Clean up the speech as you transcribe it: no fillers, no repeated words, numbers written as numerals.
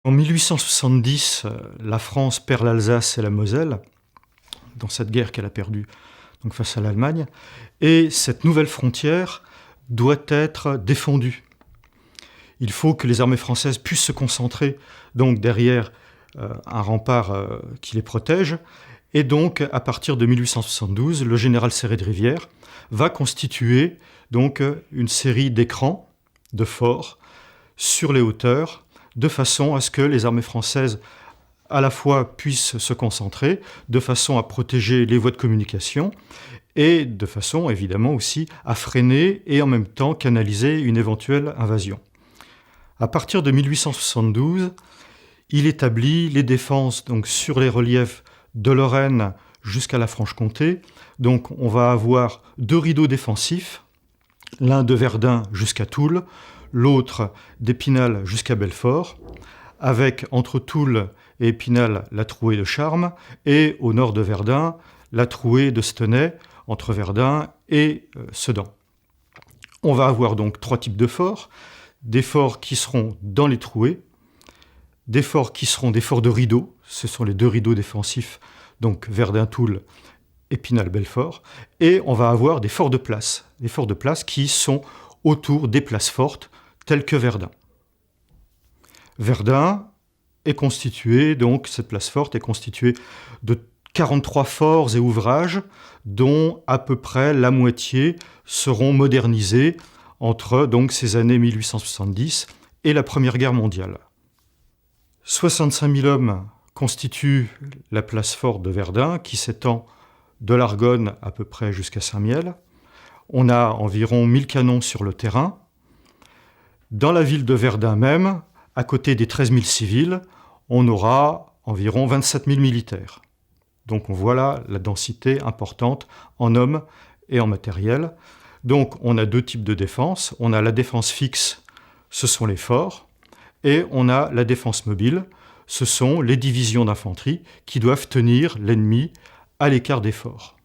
En 1870, la France perd l'Alsace et la Moselle, dans cette guerre qu'elle a perdue donc face à l'Allemagne, et cette nouvelle frontière doit être défendue. Il faut que les armées françaises puissent se concentrer donc derrière un rempart qui les protège, et donc à partir de 1872, le général Serré de Rivière va constituer donc une série d'écrans, de forts, sur les hauteurs, de façon à ce que les armées françaises à la fois puissent se concentrer, de façon à protéger les voies de communication, et de façon évidemment aussi à freiner et en même temps canaliser une éventuelle invasion. À partir de 1872, il établit les défenses donc, sur les reliefs de Lorraine jusqu'à la Franche-Comté. Donc on va avoir 2 rideaux défensifs, l'un de Verdun jusqu'à Toul, l'autre d'Épinal jusqu'à Belfort, avec entre Toul et Épinal la trouée de Charmes, et au nord de Verdun, la trouée de Stenay, entre Verdun et Sedan. On va avoir donc 3 types de forts, des forts qui seront dans les trouées, des forts qui seront des forts de rideaux, ce sont les 2 rideaux défensifs, donc Verdun-Toul, Épinal-Belfort, et on va avoir des forts de place qui sont autour des places fortes, telles que Verdun. Verdun est constitué, donc cette place forte est constituée de 43 forts et ouvrages, dont à peu près la moitié seront modernisés entre donc, ces années 1870 et la Première Guerre mondiale. 65 000 hommes constituent la place forte de Verdun, qui s'étend de l'Argonne à peu près jusqu'à Saint-Mihiel. On a environ 1000 canons sur le terrain. Dans la ville de Verdun même, à côté des 13 000 civils, on aura environ 27 000 militaires. Donc on voit là la densité importante en hommes et en matériel. Donc on a 2 types de défense. On a la défense fixe, ce sont les forts, et on a la défense mobile, ce sont les divisions d'infanterie qui doivent tenir l'ennemi à l'écart des forts.